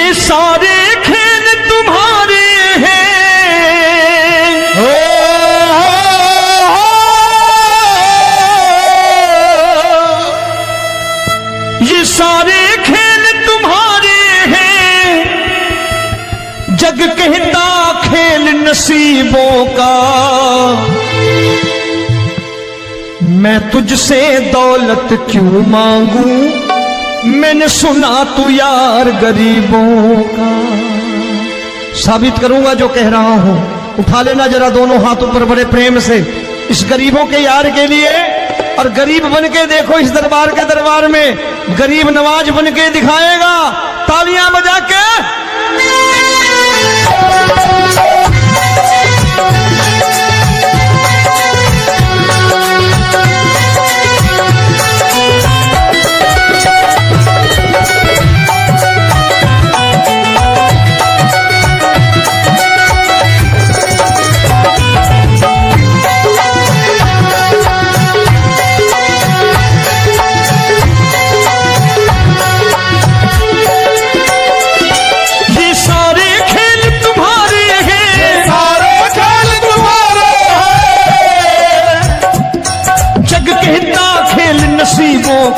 ये सारे खेल तुम्हारे हैं, ये सारे खेल तुम्हारे हैं, जग कहता खेल नसीबों का। मैं तुझसे दौलत क्यों मांगू, मैंने सुना तू यार गरीबों का। साबित करूंगा जो कह रहा हूं। उठा लेना जरा दोनों हाथों पर बड़े प्रेम से इस गरीबों के यार के लिए, और गरीब बन के देखो इस दरबार के दरबार में गरीब नवाज बन के दिखाएगा, तालियां बजा के।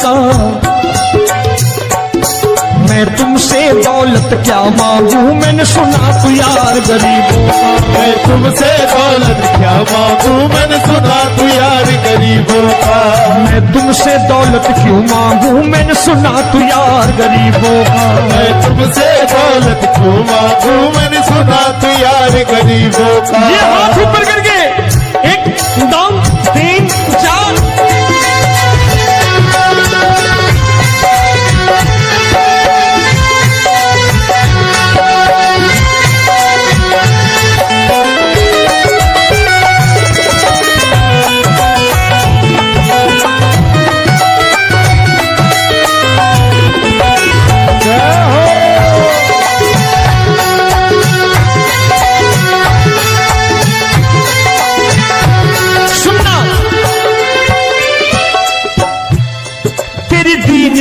का मैं तुमसे दौलत क्या मांगू, मैंने सुना तू यार गरीबों का। मैं तुमसे दौलत क्या मांगू, मैंने सुना तू यार गरीबों का। मैं तुमसे दौलत क्यों मांगू, मैंने सुना तू यार गरीबों का। मैं तुमसे दौलत क्यों मांगू, मैंने सुना तू यार गरीबों का। ये हाथ ऊपर करके 1 2 3 4।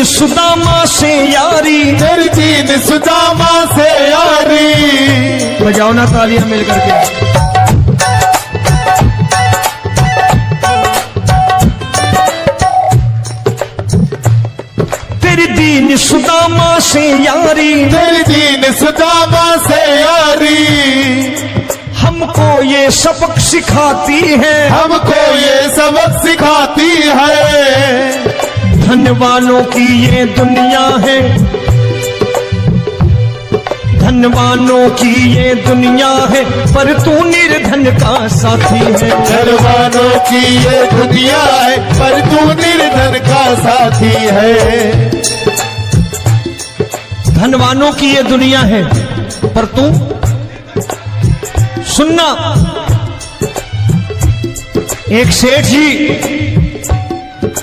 सुदामा से यारी, तेरी दीन सुदामा से यारी। बजाओ ना तालियां मिल करके। तेरी दीन सुदामा से यारी, तेरी दीन सुदामा से यारी। हमको ये सबक सिखाती है, हमको ये सबक सिखाती है। धनवानों की ये दुनिया है, धनवानों की ये दुनिया है, पर तू निर्धन का साथी है। धनवानों की ये दुनिया है, पर तू निर्धन का साथी है। धनवानों की ये दुनिया है, पर तू सुनना।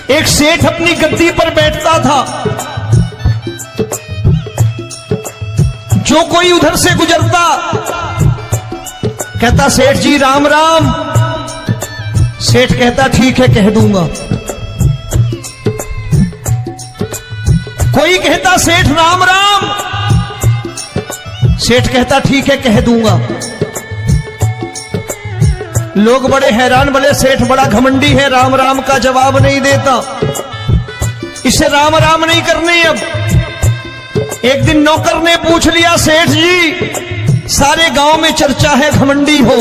एक सेठ अपनी गद्दी पर बैठता था। जो कोई उधर से गुजरता कहता सेठ जी राम राम। सेठ कहता ठीक है कह दूंगा। कोई कहता सेठ राम राम। सेठ कहता ठीक है कह दूंगा। लोग बड़े हैरान, बोले सेठ बड़ा घमंडी है, राम राम का जवाब नहीं देता, इसे राम राम नहीं करनी। अब एक दिन नौकर ने पूछ लिया सेठ जी सारे गांव में चर्चा है घमंडी हो,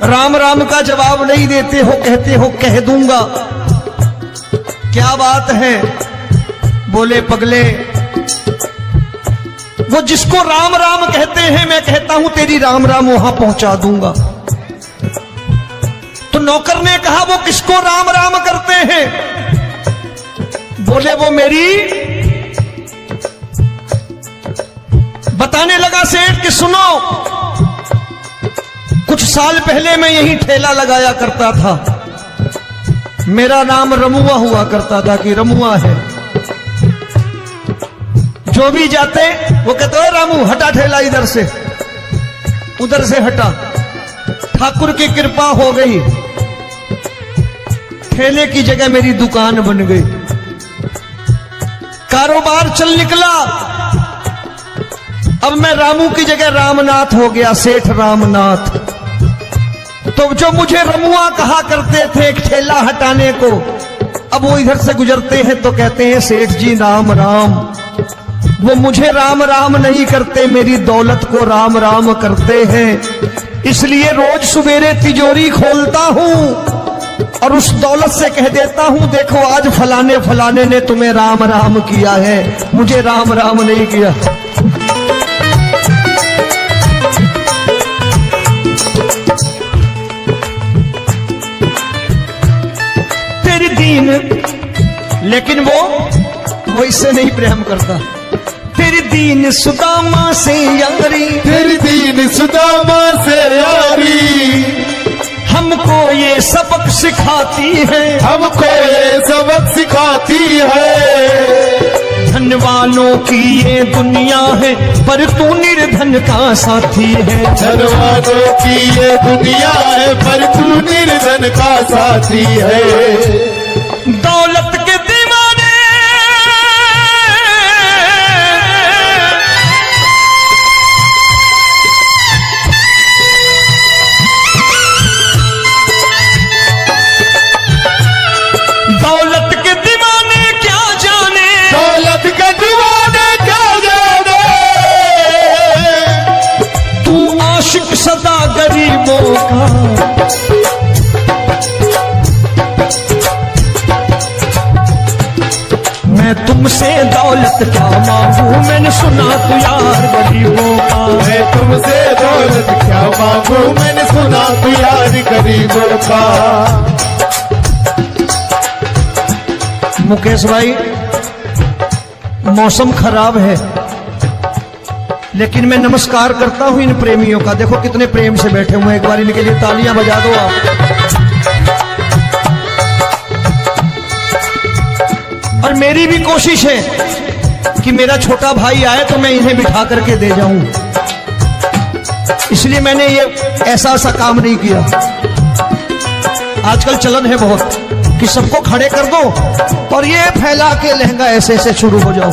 राम राम का जवाब नहीं देते हो, कहते हो कह दूंगा, क्या बात है? बोले पगले वो जिसको राम राम कहते हैं मैं कहता हूं तेरी राम राम वहां पहुंचा दूंगा। तो नौकर ने कहा वो किसको राम राम करते हैं? बोले वो मेरी। बताने लगा सेठ कि सुनो, कुछ साल पहले मैं यही ठेला लगाया करता था, मेरा नाम रमुआ हुआ करता था कि रमुआ है। जो भी जाते वो कहते हो रामू हटा ठेला इधर से, उधर से हटा। ठाकुर की कृपा हो गई, ठेले की जगह मेरी दुकान बन गई, कारोबार चल निकला। अब मैं रामू की जगह रामनाथ हो गया, सेठ रामनाथ। तो जो मुझे रमुआ कहा करते थे एक ठेला हटाने को, अब वो इधर से गुजरते हैं तो कहते हैं सेठ जी राम राम। वो मुझे राम राम नहीं करते, मेरी दौलत को राम राम करते हैं। इसलिए रोज सवेरे तिजोरी खोलता हूं और उस दौलत से कह देता हूं, देखो आज फलाने फलाने ने तुम्हें राम राम किया है, मुझे राम राम नहीं किया। तेरी दीन, लेकिन वो इससे नहीं प्रेम करता। तेरी दीन सुदामा से यारी, तेरी दीन सुदामा से यारी, हमको ये सबक सिखाती है, हमको ये सबक सिखाती है। धन वालों की ये दुनिया है, पर तू निर्धन का साथी है। धन वालों की ये दुनिया है, पर तू निर्धन का साथी है। दौलत के दीवाने दौलत के दीवाने क्या जाने, दौलत के दीवाने क्या जाने। तू आशिक सदा गरीबों का। मैं तुमसे दौलत क्या मांगू, मैंने सुना तू यार गरीबों का। मैं तुमसे दौलत क्या मांगू, मैंने सुना तू यार गरीबों का। मुकेश भाई, मौसम खराब है, लेकिन मैं नमस्कार करता हूं इन प्रेमियों का। देखो कितने प्रेम से बैठे हुए हैं, एक बार इनके लिए तालियां बजा दो आप। और मेरी भी कोशिश है कि मेरा छोटा भाई आए तो मैं इन्हें बिठा करके दे जाऊं, इसलिए मैंने ये ऐसा काम नहीं किया। आजकल चलन है बहुत कि सबको खड़े कर दो और ये फैला के लहंगा ऐसे ऐसे शुरू हो जाओ,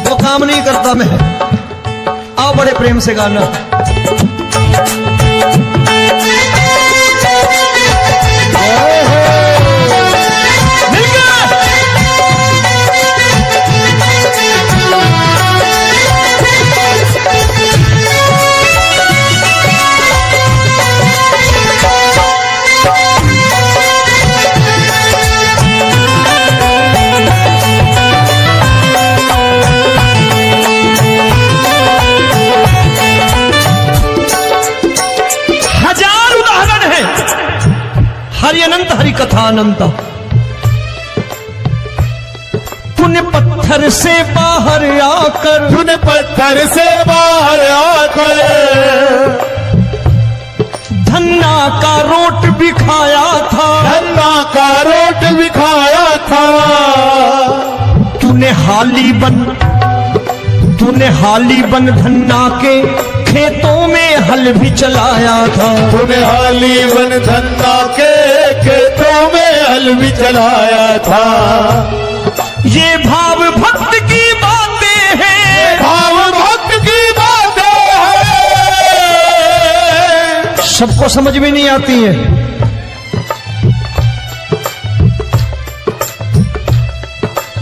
वो काम नहीं करता मैं। आओ बड़े प्रेम से गाना। हरि अनंत हरि कथा अनंत। तूने पत्थर से बाहर आकर, तूने पत्थर से बाहर आकर धन्ना का रोट भी खाया था, धन्ना का रोट भी खाया था। तूने हाली बन धन्ना के खेतों में हल भी चलाया था। तूने हाली बन धन्ना के खेतों में हल भी चलाया था। ये भाव भक्त की बातें हैं, भाव भक्त की बातें हैं, सबको समझ में नहीं आती है।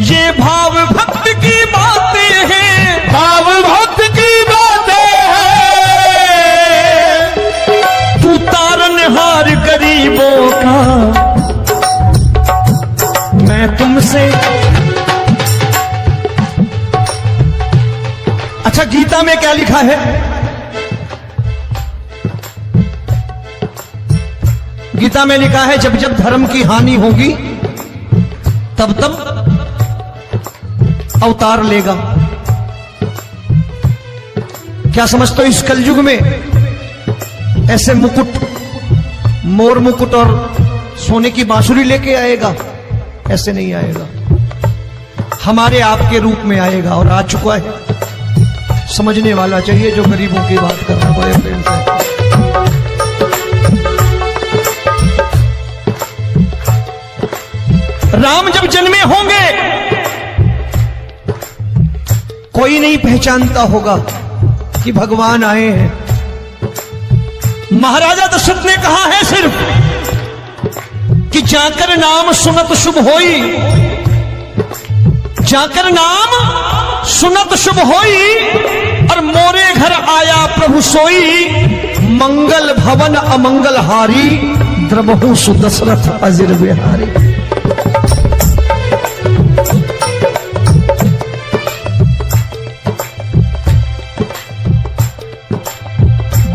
ये भाव भक्त की बातें हैं, भाव भक्त की बातें हैं। तू तारनहार गरीबों का, मैं तुमसे। अच्छा, गीता में क्या लिखा है? गीता में लिखा है जब जब धर्म की हानि होगी तब तब अवतार लेगा। क्या समझते हो, इस कलयुग में ऐसे मुकुट, मोर मुकुट और सोने की बांसुरी लेके आएगा? ऐसे नहीं आएगा, हमारे आपके रूप में आएगा और आ चुका है। समझने वाला चाहिए जो गरीबों की बात कर रहा है बड़े प्रेम से। राम जब जन्मे होंगे कोई नहीं पहचानता होगा, कि भगवान आए हैं। महाराजा दशरथ ने कहा है सिर्फ कि जाकर नाम सुनत शुभ होई, जाकर नाम सुनत शुभ होई, और मोरे घर आया प्रभु सोई, मंगल भवन अमंगल हारी, द्रबहु सुदशरथ अजिर बिहारी।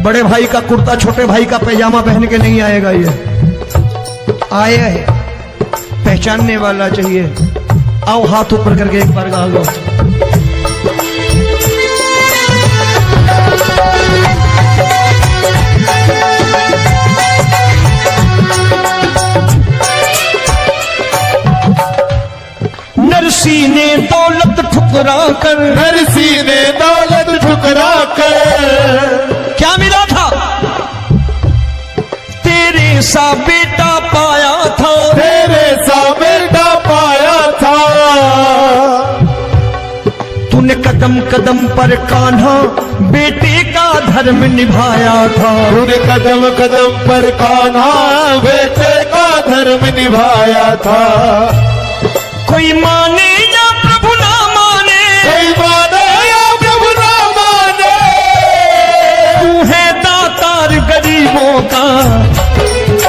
बड़े भाई का कुर्ता छोटे भाई का पैजामा पहन के नहीं आएगा, ये आया है पहचानने वाला चाहिए। आओ हाथ ऊपर करके एक बार गा लो। नरसी ने दौलत ठुकरा कर, नरसी ने दौलत ठुकरा कर, क्या मिला था? तेरे सा बेटा पाया था, तेरे सा बेटा पाया था। तूने कदम कदम पर कान्हा बेटे का धर्म निभाया था, तूने कदम कदम पर कान्हा बेटे का धर्म निभाया था। कोई माने या प्रभु ना माने, कोई माने या प्रभु ना माने, तू है दातार गरीबों का।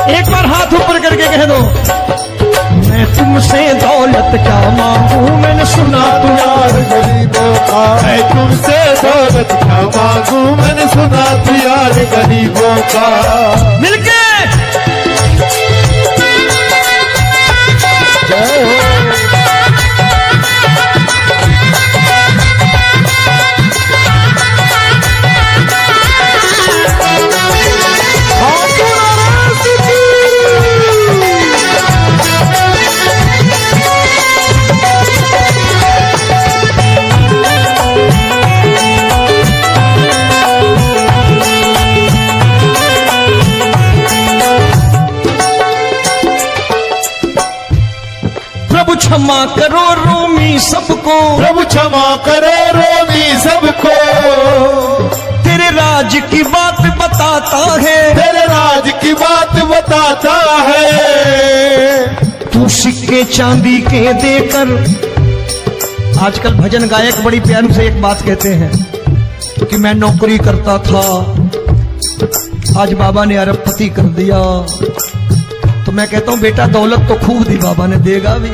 एक बार हाथ ऊपर करके कह दो, मैं तुमसे दौलत क्या मांगू, मैंने सुना तू यार गरीबों का। मैं तुमसे दौलत क्या मांगू, मैंने सुना तू यार गरीबों का। मिलके जय हो। क्षमा करो रोमी सबको, प्रभु क्षमा करो रोमी सबको। तेरे राज की बात बताता है, तेरे राज की बात बताता है। तू सिक्के चांदी के देकर, आजकल भजन गायक बड़ी प्यार से एक बात कहते हैं कि मैं नौकरी करता था, आज बाबा ने अरबपति कर दिया। तो मैं कहता हूं बेटा दौलत तो खूब दी बाबा ने, देगा भी,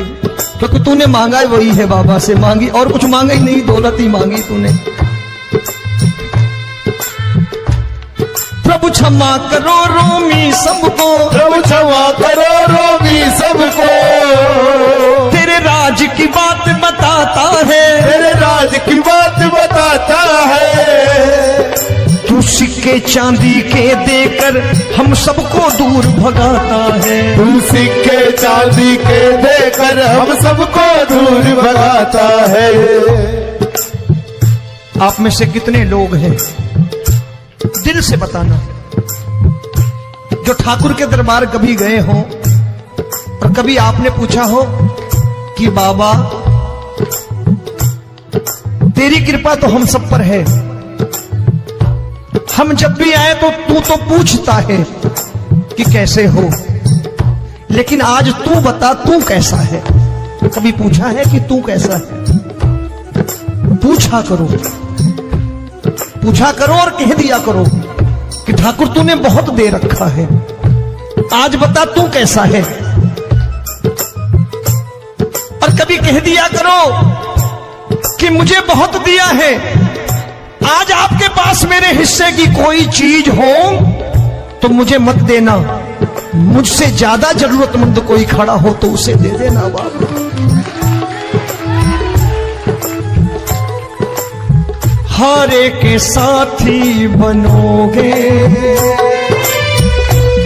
क्योंकि तूने मांगा वही है बाबा से, मांगी और कुछ मांगा ही नहीं, दौलत ही मांगी तूने। प्रभु क्षमा करो रोमी सबको, प्रभु क्षमा करो रोमी सबको। तेरे राज की बात बताता है, तेरे राज की बात बताता है। तू सिक्के चांदी के देकर हम सबको दूर भगाता है, तू सिक्के चांदी के देकर हम सबको दूर भगाता है। आप में से कितने लोग हैं, दिल से बताना, जो ठाकुर के दरबार कभी गए हो और कभी आपने पूछा हो कि बाबा तेरी कृपा तो हम सब पर है, हम जब भी आए तो तू तो पूछता है कि कैसे हो, लेकिन आज तू बता तू कैसा है। कभी पूछा है कि तू कैसा है? पूछा करो, पूछा करो और कह दिया करो कि ठाकुर तूने बहुत दे रखा है, आज बता तू कैसा है। और कभी कह दिया करो कि मुझे बहुत दिया है, आज आपके पास मेरे हिस्से की कोई चीज हो तो मुझे मत देना, मुझसे ज्यादा जरूरतमंद कोई खड़ा हो तो उसे दे देना बाबा। हारे के साथी बनोगे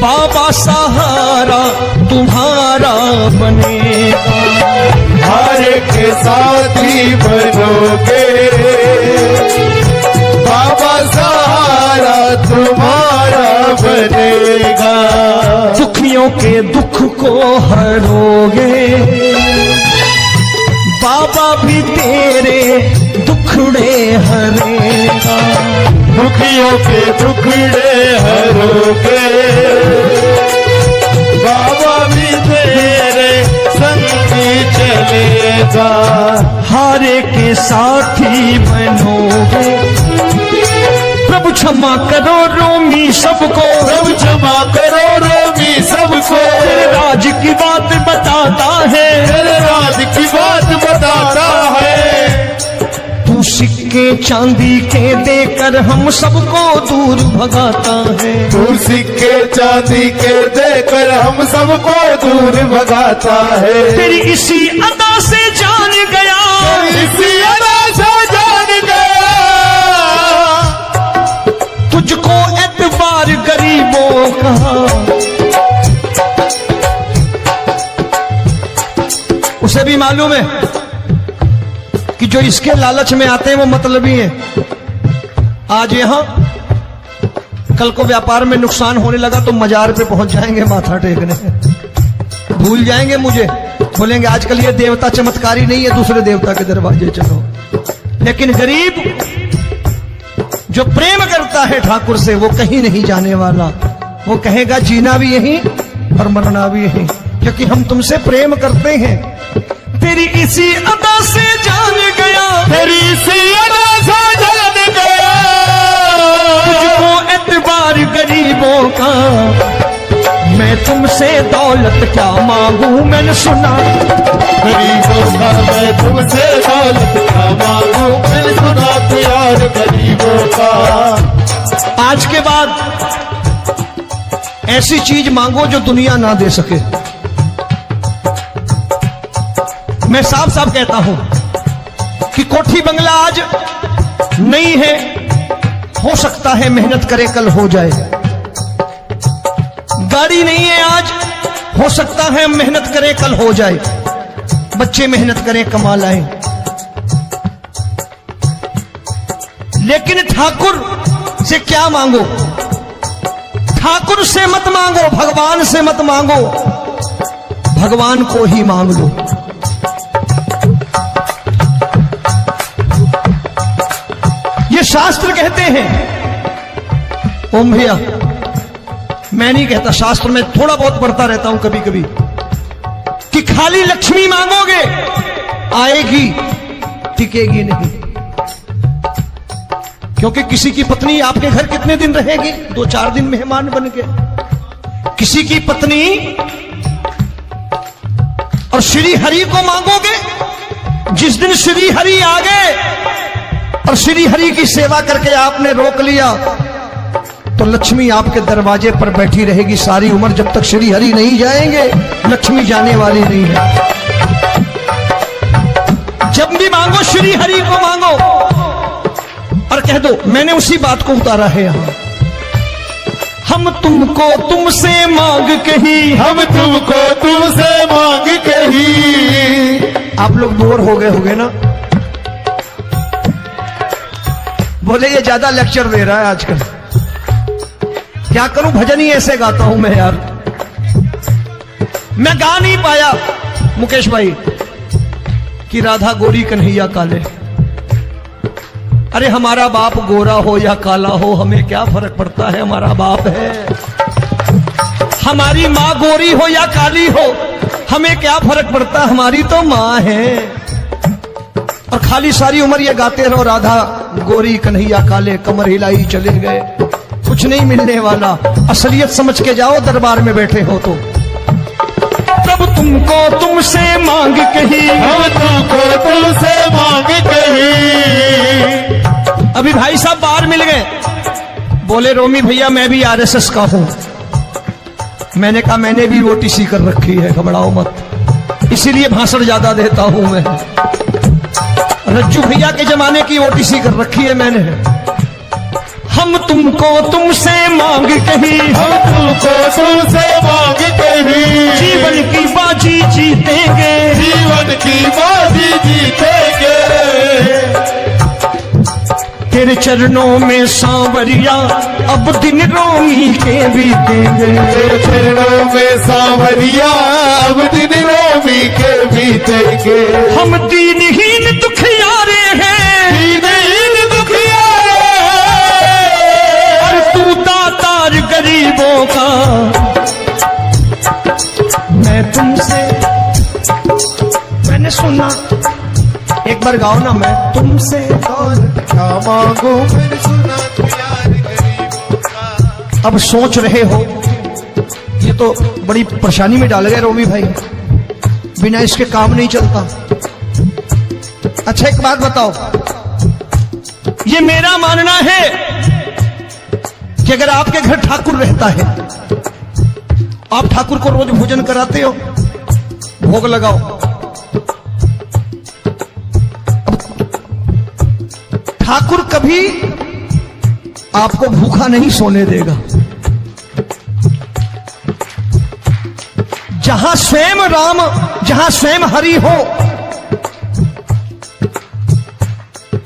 बाबा, सहारा तुम्हारा बनेगा। हारे के साथी बनोगे बाबा, सहारा तुम्हारा बनेगा। दुखियों के दुख को हरोगे बाबा, भी तेरे दुखड़े हरेगा। के टुकड़े हरोगे, बाबा भी तेरे संगी चलेगा। हारे के साथी बनोगे, प्रभु क्षमा करो रोमी सबको, प्रभु क्षमा करो रोमी सबको, तेरे राज की बात बताता है, तेरे राज की बात बताता है। तू सिक्के चांदी के देकर हम सबको दूर भगाता है, तू सिक्के चांदी के देकर हम सबको दूर भगाता है। तेरी इसी अदा से जान गया, इसी अदा से जान गया, तुझको एतबार गरीबों का। उसे भी मालूम है कि जो इसके लालच में आते हैं वो मतलबी हैं। आज यहां कल को व्यापार में नुकसान होने लगा तो मजार पे पहुंच जाएंगे माथा टेकने, भूल जाएंगे मुझे, बोलेंगे आजकल ये देवता चमत्कारी नहीं है, दूसरे देवता के दरवाजे चलो। लेकिन गरीब जो प्रेम करता है ठाकुर से वो कहीं नहीं जाने वाला, वो कहेगा जीना भी यहीं और मरना भी यहीं, क्योंकि हम तुमसे प्रेम करते हैं। तेरी इसी अदा से जान गया, तेरी इसी अदा से जान गया, तुझको एतबार गरीबों का। मैं तुमसे दौलत क्या मांगू, मैंने सुना गरीबों का मैं तुमसे दौलत क्या मांगू, मैंने सुना प्यार गरीबों का। आज के बाद ऐसी चीज मांगो जो दुनिया ना दे सके। मैं साफ साफ कहता हूं कि कोठी बंगला आज नहीं है, हो सकता है मेहनत करे कल हो जाए। गाड़ी नहीं है आज, हो सकता है मेहनत करें कल हो जाए। बच्चे मेहनत करें कमा लाएं, लेकिन ठाकुर से क्या मांगो? ठाकुर से मत मांगो, भगवान से मत मांगो, भगवान को ही मांग लो। ये शास्त्र कहते हैं, ओम भैया मैं नहीं कहता, शास्त्र में थोड़ा बहुत पढ़ता रहता हूं कभी कभी, कि खाली लक्ष्मी मांगोगे आएगी, टिकेगी नहीं। क्योंकि किसी की पत्नी आपके घर कितने दिन रहेगी? 2-4 दिन मेहमान बन के। किसी की पत्नी और श्री हरि को मांगोगे, जिस दिन श्री हरि आ गए और श्री हरि की सेवा करके आपने रोक लिया तो लक्ष्मी आपके दरवाजे पर बैठी रहेगी सारी उम्र। जब तक श्री हरि नहीं जाएंगे लक्ष्मी जाने वाली नहीं है। जब भी मांगो श्री हरि को मांगो और कह दो मैंने उसी बात को उतारा है यहां। हम तुमको तुमसे मांग कही, हम तुमको तुमसे मांग कही। आप लोग बोर हो गए होंगे ना, बोले ये ज्यादा लेक्चर दे रहा है आजकल। क्या करूं, भजन ही ऐसे गाता हूं मैं यार। मैं गा नहीं पाया मुकेश भाई कि राधा गोरी कन्हैया काले। अरे हमारा बाप गोरा हो या काला हो हमें क्या फर्क पड़ता है, हमारा बाप है। हमारी माँ गोरी हो या काली हो हमें क्या फर्क पड़ता, हमारी तो माँ है। और खाली सारी उम्र ये गाते रहो राधा गोरी कन्हैया काले, कमर हिलाई चले गए, कुछ नहीं मिलने वाला। असलियत समझ के जाओ दरबार में बैठे हो तो। प्रभु तुमको तुमसे मांग कही, हम तुमको तुमसे मांग कही। अभी भाई साहब बाहर मिल गए, बोले रोमी भैया मैं भी आरएसएस का हूं। मैंने कहा मैंने भी ओटीसी कर रखी है, घबराओ मत, इसीलिए भाषण ज्यादा देता हूं मैं। रज्जू भैया के जमाने की ओटीसी कर रखी है मैंने। हम तुमको तुमसे मांग कही, हम तुमको तुमसे मांग कही। जीवन की बाजी जीतेंगे, जीवन की बाजी जीतेंगे। तेरे चरणों में सांवरिया अब दिन रोमी के बीतेंगे। तेरे चरणों में सांवरिया अब दिन रोमी के बीतेंगे। हम दीनहीन दुखियारे हैं, दीनहीन दुखियारे, एक बार गाओ ना, मैं तुमसे दौलत क्या मांगू मैंने सुना तू यार गरीबों का। अब सोच रहे हो ये तो बड़ी परेशानी में डाल गए रोमी भाई, बिना इसके काम नहीं चलता। अच्छा एक बात बताओ, ये मेरा मानना है कि अगर आपके घर ठाकुर रहता है, आप ठाकुर को रोज भोजन कराते हो, भोग लगाओ, ठाकुर कभी आपको भूखा नहीं सोने देगा। जहां स्वयं राम, जहां स्वयं हरि हो,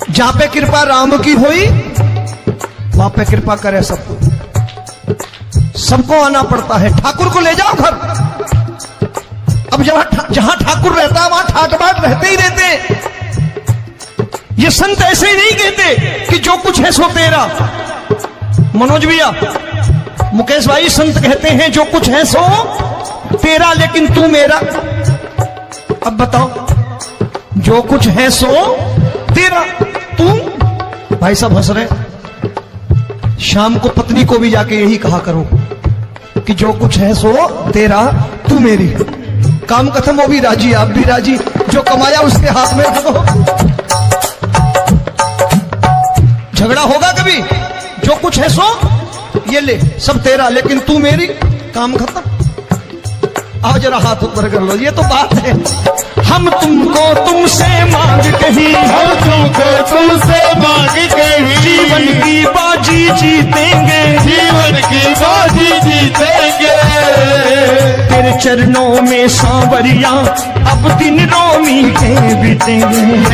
जहां पे कृपा राम की हुई वहां पे कृपा करे सबको। सबको आना पड़ता है, ठाकुर को ले जाओ घर। अब जहां ठाकुर रहता है वहां ठाट बाट रहते ही रहते हैं। ये संत ऐसे ही नहीं कहते कि जो कुछ है सो तेरा। मनोज भैया, मुकेश भाई, संत कहते हैं जो कुछ है सो तेरा लेकिन तू मेरा। अब बताओ, जो कुछ है सो तेरा, तू। भाई साहब हंस रहे। शाम को पत्नी को भी जाके यही कहा करो कि जो कुछ है सो तेरा, तू मेरी। काम खत्म, वो भी राजी, आप भी राजी, जो कमाया उसके हाथ में रखो। झगड़ा होगा कभी? जो कुछ है सो ये ले, सब तेरा लेकिन तू मेरी, काम खत्म। आओ जरा हाथ ऊपर कर लो, ये तो बात है। हम तुमको तुमसे मांग कहीं, हम तुमको तुमसे मांग कहीं, जीवन की बाजी जीतेंगे, जीवन की बाजी जीतेंगे। तेरे चरणों में सांवरिया अब दिन रोमी के बीतेंगे।